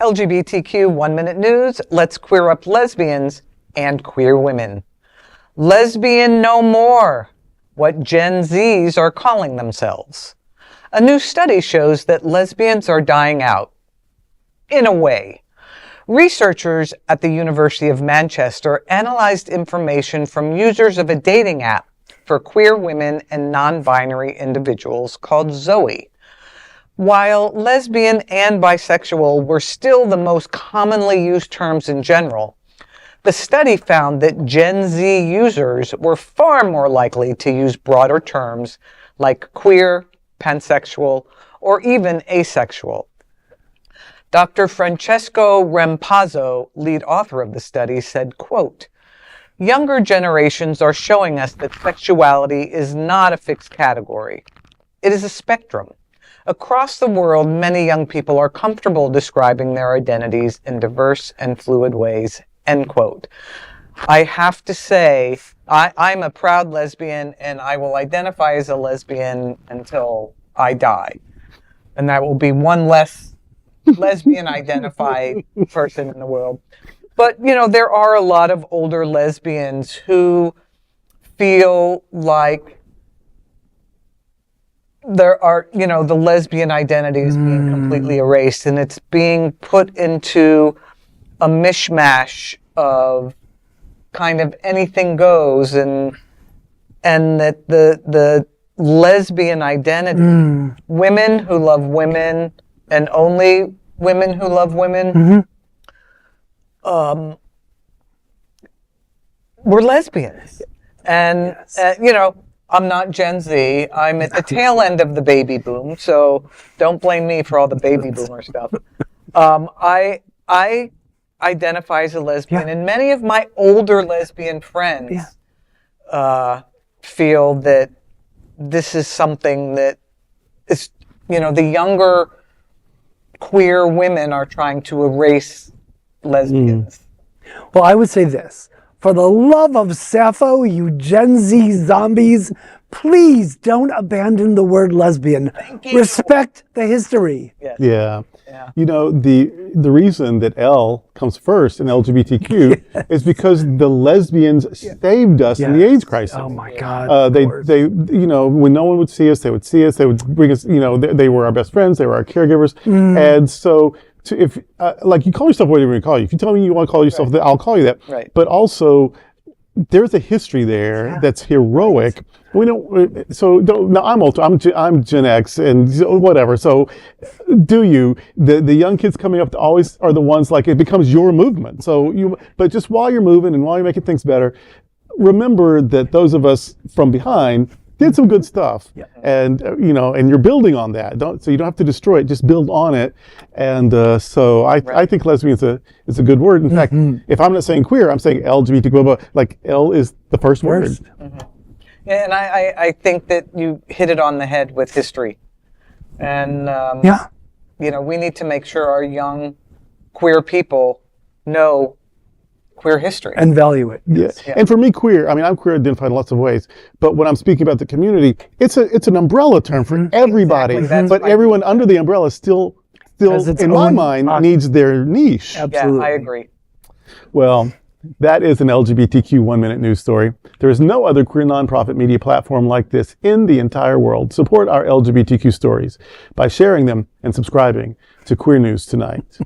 LGBTQ 1-Minute News, let's queer up lesbians and queer women. Lesbian no more, what Gen Zs are calling themselves. A new study shows that lesbians are dying out. In a way. Researchers at the University of Manchester analyzed information from users of a dating app for queer women and non-binary individuals called Zoe. While lesbian and bisexual were still the most commonly used terms in general, the study found that Gen Z users were far more likely to use broader terms like queer, pansexual, or even asexual. Dr. Francesco Rampazzo, lead author of the study, said, quote, "Younger generations are showing us that sexuality is not a fixed category. It is a spectrum. Across the world, many young people are comfortable describing their identities in diverse and fluid ways," end quote. I have to say, I'm a proud lesbian, and I will identify as a lesbian until I die. And that will be one less lesbian identified person in the world. But, you know, there are a lot of older lesbians who feel like there are, you know, the lesbian identity is being completely erased, and it's being put into a mishmash of kind of anything goes, and that the lesbian identity, women who love women and only women who love women, we're lesbians. And, you know, I'm not Gen Z. I'm at the tail end of the baby boom, so don't blame me for all the baby boomer stuff. I identify as a lesbian, and many of my older lesbian friends feel that this is something that is, you know, the younger queer women are trying to erase lesbians. Well, I would say this. For the love of Sappho, you Gen Z zombies, please don't abandon the word lesbian. Thank you. Respect the history. Yes. Yeah. You know, the reason that L comes first in LGBTQ is because the lesbians saved us in the AIDS crisis. Oh my God. They, you know, when no one would see us, they would see us. They would bring us. You know, they were our best friends. They were our caregivers. And so, if like you call yourself whatever you call you. If you tell me you want to call yourself that, I'll call you that. Right. But also, there's a history there that's heroic. We don't. So don't. No, I'm old. I'm Gen X and whatever. So, do you? The young kids coming up always are the ones, like, it becomes your movement. So but just while you're moving and while you're making things better, remember that those of us from behind did some good stuff, and you know, and you're building on that. So you don't have to destroy it; just build on it. And so I think lesbian is a good word. In fact, if I'm not saying queer, I'm saying LGBT. Like L is the first word. And I think that you hit it on the head with history. And, you know, we need to make sure our young queer people know queer history. And value it. Yeah. And for me, queer, I mean, I'm queer identified in lots of ways, but when I'm speaking about the community, it's an umbrella term for everybody. Exactly. But everyone under the umbrella still in my mind, needs their niche. Absolutely. Yeah, I agree. Well, that is an LGBTQ 1-Minute News story. There is no other queer nonprofit media platform like this in the entire world. Support our LGBTQ stories by sharing them and subscribing to Queer News Tonight.